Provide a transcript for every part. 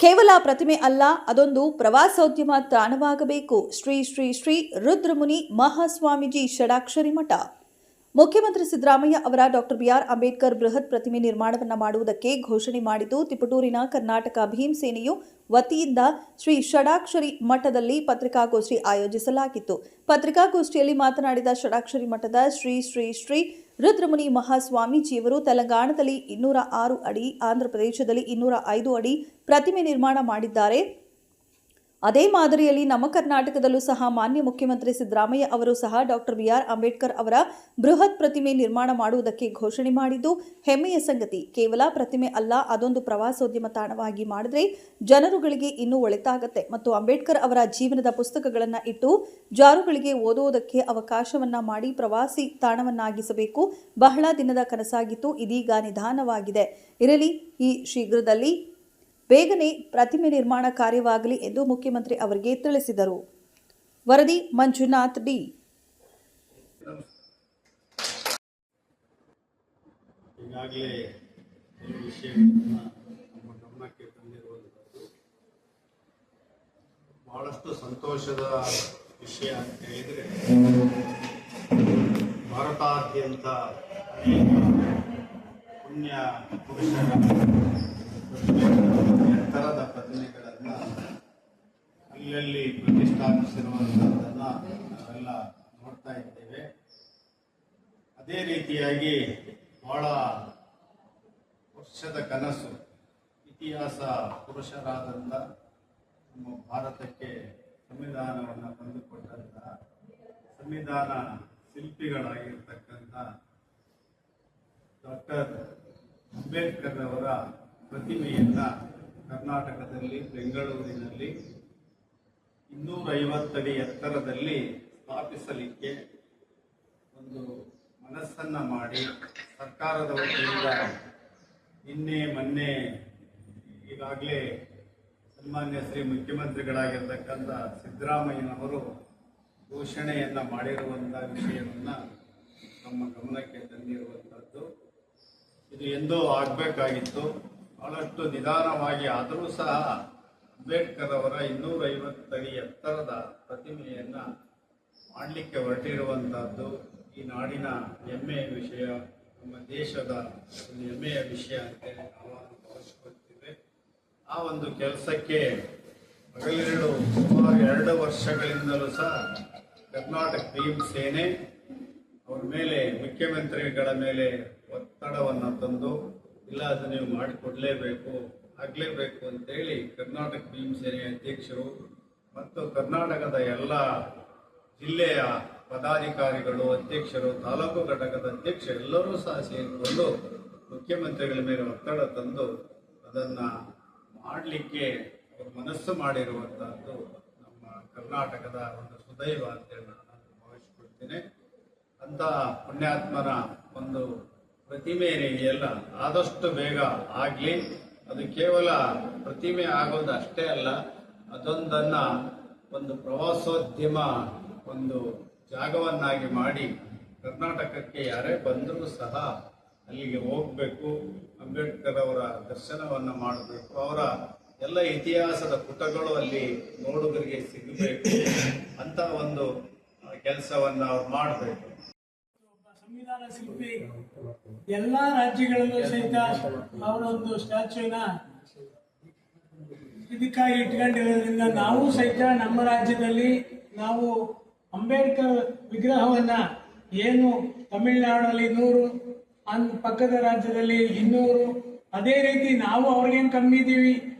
ಕೇವಲ ಪ್ರತಿಮೆ ಅಲ್ಲ, ಅದೊಂದು ಪ್ರವಾಸೋದ್ಯಮ ತಾಣವಾಗಬೇಕು. ಶ್ರೀ ಶ್ರೀ ಶ್ರೀ ರುದ್ರಮುನಿ ಮಹಾಸ್ವಾಮೀಜಿ ಷಡಾಕ್ಷರಿ ಮಠ. ಮುಖ್ಯಮಂತ್ರಿ ಸಿದ್ದರಾಮಯ್ಯ ಅವರ ಡಾಕ್ಟರ್ ಬಿಆರ್ ಅಂಬೇಡ್ಕರ್ ಬೃಹತ್ ಪ್ರತಿಮೆ ನಿರ್ಮಾಣವನ್ನು ಮಾಡುವುದಕ್ಕೆ ಘೋಷಣೆ ಮಾಡಿದ್ದು, ತಿಪಟೂರಿನ ಕರ್ನಾಟಕ ಭೀಮಸೇನೆಯು ವತಿಯಿಂದ ಶ್ರೀ ಷಡಾಕ್ಷರಿ ಮಠದಲ್ಲಿ ಪತ್ರಿಕಾಗೋಷ್ಠಿ ಆಯೋಜಿಸಲಾಗಿತ್ತು. ಪತ್ರಿಕಾಗೋಷ್ಠಿಯಲ್ಲಿ ಮಾತನಾಡಿದ ಷಡಾಕ್ಷರಿ ಮಠದ ಶ್ರೀ ಶ್ರೀ ಶ್ರೀ ರುದ್ರಮುನಿ ಮಹಾಸ್ವಾಮೀಜಿಯವರು ತೆಲಂಗಾಣದಲ್ಲಿ 206 ಅಡಿ, ಆಂಧ್ರಪ್ರದೇಶದಲ್ಲಿ 205 ಅಡಿ ಪ್ರತಿಮೆ ನಿರ್ಮಾಣ ಮಾಡಿದ್ದಾರೆ. ಅದೇ ಮಾದರಿಯಲ್ಲಿ ನಮ್ಮ ಕರ್ನಾಟಕದಲ್ಲೂ ಸಹ ಮಾನ್ಯ ಮುಖ್ಯಮಂತ್ರಿ ಸಿದ್ದರಾಮಯ್ಯ ಅವರು ಸಹ ಡಾಕ್ಟರ್ ಬಿಆರ್ ಅಂಬೇಡ್ಕರ್ ಅವರ ಬೃಹತ್ ಪ್ರತಿಮೆ ನಿರ್ಮಾಣ ಮಾಡುವುದಕ್ಕೆ ಘೋಷಣೆ ಮಾಡಿದ್ದು ಹೆಮ್ಮೆಯ ಸಂಗತಿ. ಕೇವಲ ಪ್ರತಿಮೆ ಅಲ್ಲ, ಅದೊಂದು ಪ್ರವಾಸೋದ್ಯಮ ತಾಣವಾಗಿ ಮಾಡಿದ್ರೆ ಜನರುಗಳಿಗೆ ಇನ್ನೂ ಒಳಿತಾಗತ್ತೆ ಮತ್ತು ಅಂಬೇಡ್ಕರ್ ಅವರ ಜೀವನದ ಪುಸ್ತಕಗಳನ್ನು ಇಟ್ಟು ಜಾರುಗಳಿಗೆ ಓದುವುದಕ್ಕೆ ಅವಕಾಶವನ್ನ ಮಾಡಿ ಪ್ರವಾಸಿ ತಾಣವನ್ನಾಗಿಸಬೇಕು. ಬಹಳ ದಿನದ ಕನಸಾಗಿತ್ತು, ಇದೀಗ ನಿಧಾನವಾಗಿದೆ. ಇರಲಿ, ಈ ಶೀಘ್ರದಲ್ಲಿ ಬೇಗನೆ ಪ್ರತಿಮೆ ನಿರ್ಮಾಣ ಕಾರ್ಯವಾಗಲಿ ಎಂದು ಮುಖ್ಯಮಂತ್ರಿ ಅವರಿಗೆ ತಿಳಿಸಿದರು. ವರದಿ ಮಂಜುನಾಥ್ ಡಿ. ಈಗಾಗಲೇ ಈ ವಿಷಯವನ್ನು ನಮ್ಮ ಗಮನಕ್ಕೆ ತಂದಿರುವಂಥದ್ದು ಬಹಳಷ್ಟು ಸಂತೋಷದ ವಿಷಯ ಅಂತ ಹೇಳಿದರೆ, ಭಾರತಾದ್ಯಂತ ಪುಣ್ಯ ಪುರುಷರ ಎತ್ತರದ ಪ್ರತಿಮೆಗಳನ್ನು ಅಲ್ಲಲ್ಲಿ ಪ್ರತಿಷ್ಠಾಪಿಸಿರುವಂಥದ್ದನ್ನು ನಾವೆಲ್ಲ ನೋಡ್ತಾ ಇದ್ದೇವೆ. ಅದೇ ರೀತಿಯಾಗಿ ಬಹಳ ವರ್ಷದ ಕನಸು, ಇತಿಹಾಸ ಪುರುಷರಾದಂಥ ನಮ್ಮ ಭಾರತಕ್ಕೆ ಸಂವಿಧಾನವನ್ನು ತಂದುಕೊಟ್ಟಂತಹ ಸಂವಿಧಾನ ಶಿಲ್ಪಿಗಳಾಗಿರ್ತಕ್ಕಂಥ ಡಾಕ್ಟರ್ ಅಂಬೇಡ್ಕರ್ ಅವರ ಪ್ರತಿಮೆಯನ್ನು ಕರ್ನಾಟಕದಲ್ಲಿ ಬೆಂಗಳೂರಿನಲ್ಲಿ 250 ಅಡಿ ಎತ್ತರದಲ್ಲಿ ಸ್ಥಾಪಿಸಲಿಕ್ಕೆ ಒಂದು ಮನಸ್ಸನ್ನು ಮಾಡಿ ಸರ್ಕಾರದ ವತಿಯಿಂದ ಮೊನ್ನೆ ಈಗಾಗಲೇ ಸನ್ಮಾನ್ಯ ಶ್ರೀ ಮುಖ್ಯಮಂತ್ರಿಗಳಾಗಿರ್ತಕ್ಕಂಥ ಸಿದ್ದರಾಮಯ್ಯನವರು ಘೋಷಣೆಯನ್ನು ಮಾಡಿರುವಂಥ ವಿಷಯವನ್ನು ನಮ್ಮ ಗಮನಕ್ಕೆ ತಂದಿರುವಂಥದ್ದು. ಇದು ಎಂದೋ ಆಗಬೇಕಾಗಿತ್ತು. ಬಹಳಷ್ಟು ನಿಧಾನವಾಗಿ ಆದರೂ ಸಹ ಅಂಬೇಡ್ಕರ್ ಅವರ 250 ಅಡಿ ಎತ್ತರದ ಪ್ರತಿಮೆಯನ್ನು ಮಾಡಲಿಕ್ಕೆ ಹೊರಟಿರುವಂಥದ್ದು ಈ ನಾಡಿನ ಹೆಮ್ಮೆಯ ವಿಷಯ, ನಮ್ಮ ದೇಶದ ಒಂದು ಹೆಮ್ಮೆಯ ವಿಷಯ ಅಂತೇಳಿ ನಾವು ಭಾವಿಸ್ಕೊಳ್ತೀವಿ. ಆ ಒಂದು ಕೆಲಸಕ್ಕೆ ಸುಮಾರು 2 ವರ್ಷಗಳಿಂದಲೂ ಸಹ ಕರ್ನಾಟಕ ಭೀಮಸೇನೆ ಅವ್ರ ಮೇಲೆ, ಮುಖ್ಯಮಂತ್ರಿಗಳ ಮೇಲೆ ಒತ್ತಡವನ್ನು ತಂದು, ಇಲ್ಲ ಅದು ನೀವು ಆಗಲೇಬೇಕು ಅಂತೇಳಿ ಕರ್ನಾಟಕ ಭೀಮಸೇನೆ ಅಧ್ಯಕ್ಷರು ಮತ್ತು ಕರ್ನಾಟಕದ ಎಲ್ಲ ಜಿಲ್ಲೆಯ ಪದಾಧಿಕಾರಿಗಳು, ಅಧ್ಯಕ್ಷರು, ತಾಲೂಕು ಘಟಕದ ಅಧ್ಯಕ್ಷ ಎಲ್ಲರೂ ಸಹ ಸೇರಿಕೊಂಡು ಮುಖ್ಯಮಂತ್ರಿಗಳ ಮೇಲೆ ಒತ್ತಡ ತಂದು ಅದನ್ನು ಮಾಡಲಿಕ್ಕೆ ಅವರು ಮನಸ್ಸು ಮಾಡಿರುವಂಥದ್ದು ನಮ್ಮ ಕರ್ನಾಟಕದ ಒಂದು ಸುದೈವ ಅಂತೇಳಿ ನಾನು ಭಾವಿಸ್ಕೊಳ್ತೇನೆ. ಅಂಥ ಪುಣ್ಯಾತ್ಮನ ಒಂದು ಪ್ರತಿಮೆ ಇದೆಯಲ್ಲ, ಆದಷ್ಟು ಬೇಗ ಆಗಲಿ. ಅದು ಕೇವಲ ಪ್ರತಿಮೆ ಆಗೋದು ಅಷ್ಟೇ ಅಲ್ಲ, ಅದೊಂದನ್ನು ಒಂದು ಪ್ರವಾಸೋದ್ಯಮ ಒಂದು ಜಾಗವನ್ನಾಗಿ ಮಾಡಿ ಕರ್ನಾಟಕಕ್ಕೆ ಯಾರೇ ಬಂದರೂ ಸಹ ಅಲ್ಲಿಗೆ ಹೋಗಬೇಕು, ಅಂಬೇಡ್ಕರ್ ಅವರ ದರ್ಶನವನ್ನು ಮಾಡಬೇಕು, ಅವರ ಎಲ್ಲ ಇತಿಹಾಸದ ಪುಟಗಳು ಅಲ್ಲಿ ನೋಡುಗರಿಗೆ ಸಿಗಬೇಕು ಅಂತ ಒಂದು ಕೆಲಸವನ್ನು ಅವ್ರು ಮಾಡಬೇಕು. ಸಂವಿಧಾನ ಶಿಲ್ಪಿ ಎಲ್ಲ ರಾಜ್ಯಗಳಲ್ಲೂ ಸಹಿತ ಅವರೊಂದು ಸ್ಟ್ಯಾಚ್ಯೂನ ಇದಕ್ಕಾಗಿ ಇಟ್ಕೊಂಡಿರೋದ್ರಿಂದ ನಾವು ಸಹಿತ ನಮ್ಮ ರಾಜ್ಯದಲ್ಲಿ ನಾವು ಅಂಬೇಡ್ಕರ್ ವಿಗ್ರಹವನ್ನ ಏನು ತಮಿಳುನಾಡಲ್ಲಿ 100, ಪಕ್ಕದ ರಾಜ್ಯದಲ್ಲಿ 200, ಅದೇ ರೀತಿ ನಾವು ಅವ್ರಿಗೇನು ಕಮ್ಮಿ ಇದ್ದೀವಿ,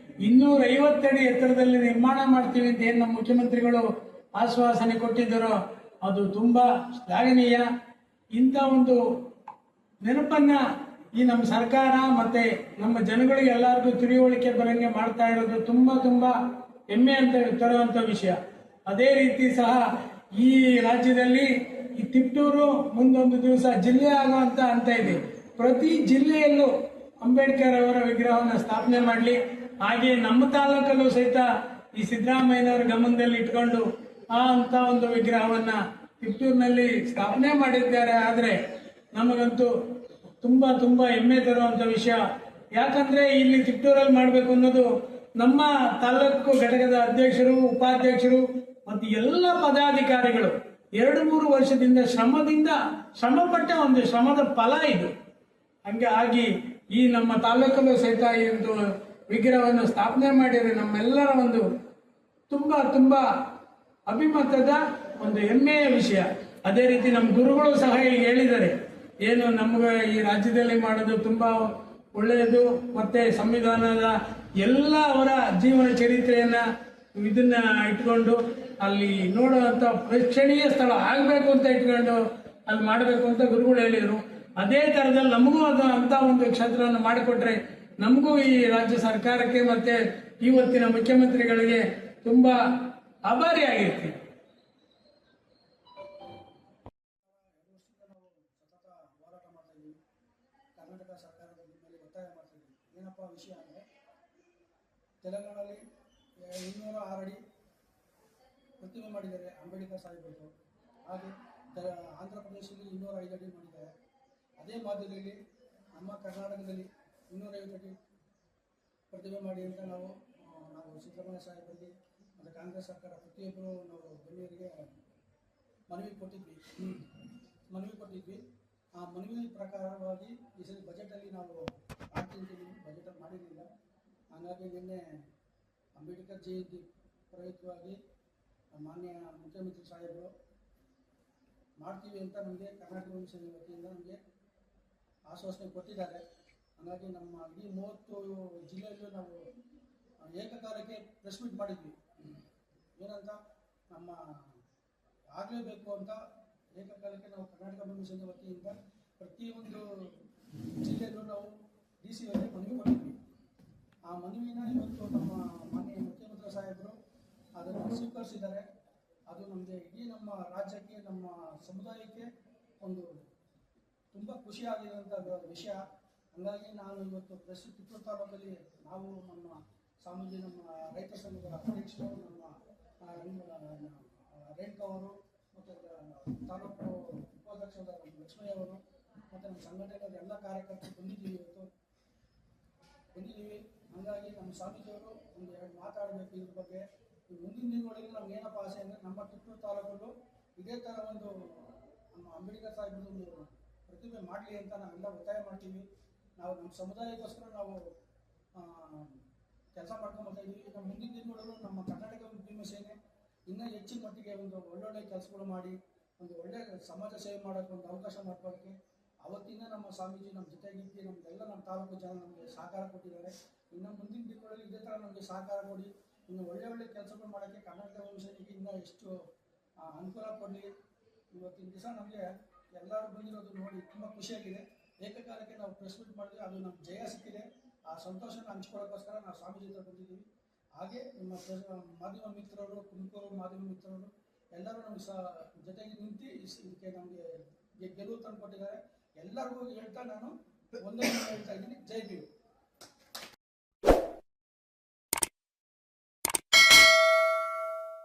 250 ಅಡಿ ಎತ್ತರದಲ್ಲಿ ನಿರ್ಮಾಣ ಮಾಡ್ತೀವಿ ಅಂತ ಏನು ನಮ್ಮ ಮುಖ್ಯಮಂತ್ರಿಗಳು ಆಶ್ವಾಸನೆ ಕೊಟ್ಟಿದ್ದಾರೋ ಅದು ತುಂಬಾ ಶ್ಲಾಘನೀಯ. ಇಂಥ ಒಂದು ನೆನಪನ್ನ ಈ ನಮ್ಮ ಸರ್ಕಾರ ಮತ್ತೆ ನಮ್ಮ ಜನಗಳಿಗೆ ಎಲ್ಲರಿಗೂ ತಿಳುವಳಿಕೆ ಬರಂಗೆ ಮಾಡ್ತಾ ಇರೋದು ತುಂಬಾ ಹೆಮ್ಮೆ ಅಂತ ತರುವಂತ ವಿಷಯ. ಅದೇ ರೀತಿ ಸಹ ಈ ರಾಜ್ಯದಲ್ಲಿ ಈ ತಿಪ್ಟೂರು ಮುಂದೊಂದು ದಿವಸ ಜಿಲ್ಲೆ ಆಗುವಂತ ಅಂತ ಇದೆ. ಪ್ರತಿ ಜಿಲ್ಲೆಯಲ್ಲೂ ಅಂಬೇಡ್ಕರ್ ಅವರ ವಿಗ್ರಹವನ್ನು ಸ್ಥಾಪನೆ ಮಾಡಲಿ. ಹಾಗೆ ನಮ್ಮ ತಾಲೂಕಲ್ಲೂ ಸಹಿತ ಈ ಸಿದ್ದರಾಮಯ್ಯನವರ ಗಮನದಲ್ಲಿ ಇಟ್ಕೊಂಡು ಅಂತ ಒಂದು ವಿಗ್ರಹವನ್ನ ತಿಪ್ಟೂರಿನಲ್ಲಿ ಸ್ಥಾಪನೆ ಮಾಡಿದ್ದಾರೆ. ಆದರೆ ನಮಗಂತೂ ತುಂಬಾ ಹೆಮ್ಮೆ ತರುವಂತ ವಿಷಯ. ಯಾಕಂದ್ರೆ ಇಲ್ಲಿ ತಿಪ್ಟೂರಲ್ಲಿ ಮಾಡಬೇಕು ಅನ್ನೋದು ನಮ್ಮ ತಾಲೂಕು ಘಟಕದ ಅಧ್ಯಕ್ಷರು, ಉಪಾಧ್ಯಕ್ಷರು ಮತ್ತು ಎಲ್ಲ ಪದಾಧಿಕಾರಿಗಳು 2-3 ವರ್ಷದಿಂದ ಶ್ರಮಪಟ್ಟ ಒಂದು ಶ್ರಮದ ಫಲ ಇದು. ಹಂಗಾಗಿ ಈ ನಮ್ಮ ತಾಲೂಕಲ್ಲೂ ಸಹಿತ ಈ ಒಂದು ವಿಗ್ರಹವನ್ನು ಸ್ಥಾಪನೆ ಮಾಡಿದರೆ ನಮ್ಮೆಲ್ಲರ ಒಂದು ತುಂಬಾ ಅಭಿಮತದ ಒಂದು ಹೆಮ್ಮೆಯ ವಿಷಯ. ಅದೇ ರೀತಿ ನಮ್ಮ ಗುರುಗಳು ಸಹ ಈಗ ಹೇಳಿದ್ದಾರೆ, ಏನು ನಮ್ಗೆ ಈ ರಾಜ್ಯದಲ್ಲಿ ಮಾಡೋದು ತುಂಬಾ ಒಳ್ಳೆಯದು, ಮತ್ತೆ ಸಂವಿಧಾನದ ಎಲ್ಲ ಅವರ ಜೀವನ ಚರಿತ್ರೆಯನ್ನ ಇದನ್ನ ಇಟ್ಕೊಂಡು ಅಲ್ಲಿ ನೋಡುವಂತ ಪ್ರೇಕ್ಷಣೀಯ ಸ್ಥಳ ಆಗಬೇಕು ಅಂತ ಇಟ್ಕೊಂಡು ಅಲ್ಲಿ ಮಾಡಬೇಕು ಅಂತ ಗುರುಗಳು ಹೇಳಿದರು. ಅದೇ ತರದಲ್ಲಿ ನಮಗೂ ಅದು ಅಂತ ಒಂದು ಕ್ಷೇತ್ರವನ್ನು ಮಾಡಿಕೊಟ್ರೆ ನಮಗೂ ಈ ರಾಜ್ಯ ಸರ್ಕಾರಕ್ಕೆ ಮತ್ತೆ ಇವತ್ತಿನ ಮುಖ್ಯಮಂತ್ರಿಗಳಿಗೆ ತುಂಬಾ ಆಭಾರಿಯಾಗಿರ್ತೀವಿ. ಹೋರಾಟ ಮಾಡ್ತಾ ಇದ್ದೀವಿ. ಕರ್ನಾಟಕ ಸರ್ಕಾರದ ಮೇಲೆ ಒತ್ತಾಯ ಮಾಡ್ತಾ ಇದ್ದೀವಿ. ಏನಪ್ಪ ವಿಷಯ ಅಂದರೆ, ತೆಲಂಗಾಣದಲ್ಲಿ 206 ಅಡಿ ಪ್ರತಿಮೆ ಮಾಡಿದ್ದಾರೆ ಅಂಬೇಡ್ಕರ್ ಸಾಹೇಬರು. ಹಾಗೆ ಆಂಧ್ರ ಪ್ರದೇಶದಲ್ಲಿ 205 ಅಡಿ ಮಾಡಿದ್ದಾರೆ. ಅದೇ ಮಾದರಿಯಲ್ಲಿ ನಮ್ಮ ಕರ್ನಾಟಕದಲ್ಲಿ 250 ಅಡಿ ಪ್ರತಿಮೆ ಮಾಡಿ ಅಂತ ನಾವು ಸಿದ್ದರಾಮಯ್ಯ ಸಾಹೇಬರಿಗೆ ಮತ್ತು ಕಾಂಗ್ರೆಸ್ ಸರ್ಕಾರ ಪ್ರತಿಯೊಬ್ಬರು ನಾವು ಗಣ್ಯರಿಗೆ ಮನವಿ ಕೊಟ್ಟಿದ್ವಿ. ಆ ಮನವಿ ಪ್ರಕಾರವಾಗಿ ಈ ಸರಿ ಬಜೆಟಲ್ಲಿ ನಾವು ಆಗ್ತಿದ್ದೀವಿ, ಬಜೆಟಲ್ಲಿ ಮಾಡಿರಲಿಲ್ಲ. ಹಾಗಾಗಿ ನಿನ್ನೆ ಅಂಬೇಡ್ಕರ್ ಜಯಂತಿ ಪ್ರಯುಕ್ತವಾಗಿ ಮಾನ್ಯ ಮುಖ್ಯಮಂತ್ರಿ ಸಾಹೇಬರು ಮಾಡ್ತೀವಿ ಅಂತ ನಮಗೆ ಕರ್ನಾಟಕ ಮಿಷನ್ ವತಿಯಿಂದ ನಮಗೆ ಆಶ್ವಾಸನೆ ಕೊಟ್ಟಿದ್ದಾರೆ. ಹಾಗಾಗಿ ನಮ್ಮ ಇಡೀ 30 ಜಿಲ್ಲೆಯಲ್ಲೂ ನಾವು ಏಕಕಾಲಕ್ಕೆ ಪ್ರೆಸ್ ಮೀಟ್ ಮಾಡಿದ್ವಿ. ಏನಂತ ನಮ್ಮ ಆಗಲೇಬೇಕು ಅಂತ ಏಕಕಾಲಕ್ಕೆ ನಾವು ಕರ್ನಾಟಕ ಮಿಷನ್ ವತಿಯಿಂದ ಪ್ರತಿಯೊಂದು ಜಿಲ್ಲೆಯಲ್ಲೂ ನಾವು DC ಅವರಿಗೆ ಮನವಿ ಕೊಟ್ಟಿದ್ವಿ. ಆ ಮನವಿನ ಇವತ್ತು ನಮ್ಮ ಮಾನ್ಯ ಮುಖ್ಯಮಂತ್ರಿ ಸಾಹೇಬರು ಅದನ್ನು ಸ್ವೀಕರಿಸಿದ್ದಾರೆ. ಅದು ನಮಗೆ ಇಡೀ ನಮ್ಮ ರಾಜ್ಯಕ್ಕೆ, ನಮ್ಮ ಸಮುದಾಯಕ್ಕೆ ಒಂದು ತುಂಬ ಖುಷಿಯಾಗಿರುವಂಥ ವಿಷಯ. ಹಾಗಾಗಿ ನಾನು ಇವತ್ತು ಕಿತ್ತೂರು ತಾಲೂಕಲ್ಲಿ ನಾವು ನಮ್ಮ ಸ್ವಾಮೀಜಿ, ನಮ್ಮ ರೈತ ಸಂಘದ ಅಧ್ಯಕ್ಷರು, ನಮ್ಮ ರೇಣುಕಾ ಅವರು ಮತ್ತು ತಾಲೂಕು ಉಪಾಧ್ಯಕ್ಷರಾದ ಲಕ್ಷ್ಮಯ್ಯ ಅವರು ಮತ್ತು ನಮ್ಮ ಸಂಘಟನೆಯ ಎಲ್ಲ ಕಾರ್ಯಕರ್ತರು ಬಂದಿದ್ದೀವಿ. ಹಾಗಾಗಿ ನಮ್ಮ ಸ್ವಾಮೀಜಿಯವರು ಒಂದು 2 ಮಾತಾಡಬೇಕು ಇದ್ರ ಬಗ್ಗೆ. ಮುಂದಿನ ದಿನಗಳಲ್ಲಿ ನಮ್ಗೆ ಏನಪ್ಪ ಆಸೆ ಅಂದರೆ, ನಮ್ಮ ಕಿತ್ತೂರು ತಾಲೂಕಲ್ಲೂ ಇದೇ ಥರ ಒಂದು ನಮ್ಮ ಅಂಬೇಡ್ಕರ್ ಸಾಹೇಬರು ಒಂದು ಪ್ರತಿಭೆ ಮಾಡಲಿ ಅಂತ ನಾವೆಲ್ಲ ಒತ್ತಾಯ ಮಾಡ್ತೀವಿ. ನಾವು ನಮ್ಮ ಸಮುದಾಯಕ್ಕೋಸ್ಕರ ನಾವು ಕೆಲಸ ಮಾಡ್ಕೊಂಡ್ಬರ್ತಾ ಇದ್ದೀವಿ. ನಮ್ಮ ಮುಂದಿನ ದಿನಗಳಲ್ಲೂ ನಮ್ಮ ಕರ್ನಾಟಕ ಉದ್ಯಮ ಸೇನೆ ಇನ್ನೂ ಹೆಚ್ಚಿನ ಮಟ್ಟಿಗೆ ಒಂದು ಒಳ್ಳೊಳ್ಳೆ ಕೆಲಸಗಳು ಮಾಡಿ ಒಂದು ಒಳ್ಳೆ ಸಮಾಜ ಸೇವೆ ಮಾಡೋಕ್ಕೆ ಒಂದು ಅವಕಾಶ ಮಾಡ್ಕೊಳ್ಳೋಕ್ಕೆ ಅವತ್ತಿಂದ ನಮ್ಮ ಸ್ವಾಮೀಜಿ ನಮ್ಮ ಜೊತೆಗಿದ್ದು ನಮ್ದೆಲ್ಲ ನಮ್ಮ ತಾಲೂಕು ಜನ ನಮಗೆ ಸಹಕಾರ ಕೊಟ್ಟಿದ್ದಾರೆ. ಇನ್ನು ಮುಂದಿನ ದಿನಗಳಲ್ಲಿ ಇದೇ ಥರ ನಮಗೆ ಸಹಕಾರ ಕೊಡಿ, ಇನ್ನು ಒಳ್ಳೆ ಕೆಲಸಗಳು ಮಾಡೋಕ್ಕೆ ಕರ್ನಾಟಕ ಮಿಷನ್ಗೆ ಇನ್ನೂ ಎಷ್ಟು ಅನುಕೂಲ ಕೊಡಲಿ. ಇವತ್ತಿನ ದಿವಸ ನಮಗೆ ಎಲ್ಲರೂ ಬಂದಿರೋದು ನೋಡಿ ತುಂಬ ಖುಷಿಯಾಗಿದೆ. ಏಕಕಾಲಕ್ಕೆ ನಾವು ಪ್ರೆಸ್ ಮೀಟ್ ಮಾಡಿದ್ವಿ, ಅದು ನಮ್ಗೆ ಜಯ ಸಿಕ್ಕಿದೆ. ಆ ಸಂತೋಷನ ಹಂಚ್ಕೊಳ್ಳೋಕ್ಕೋಸ್ಕರ ನಾವು ಸ್ವಾಮೀಜಿ ಹತ್ರ ಬಂದಿದ್ದೀವಿ. ಹಾಗೆ ನಿಮ್ಮ ಮಾಧ್ಯಮ ಮಿತ್ರರು, ತುಮಕೂರು ಮಾಧ್ಯಮ ಮಿತ್ರರು ಎಲ್ಲರೂ ನಮ್ಗೆ ಜೊತೆಗೆ ನಿಂತು ಇದಕ್ಕೆ ನಮಗೆ ಗೆಲುವು ತಂದು ಕೊಟ್ಟಿದ್ದಾರೆ. ಎಲ್ಲರಿಗೂ ಹೇಳ್ತಾ ನಾನು ಒಂದೇ ಹೇಳ್ತಾ ಇದ್ದೀನಿ, ಜೈ ಭೀಮ್.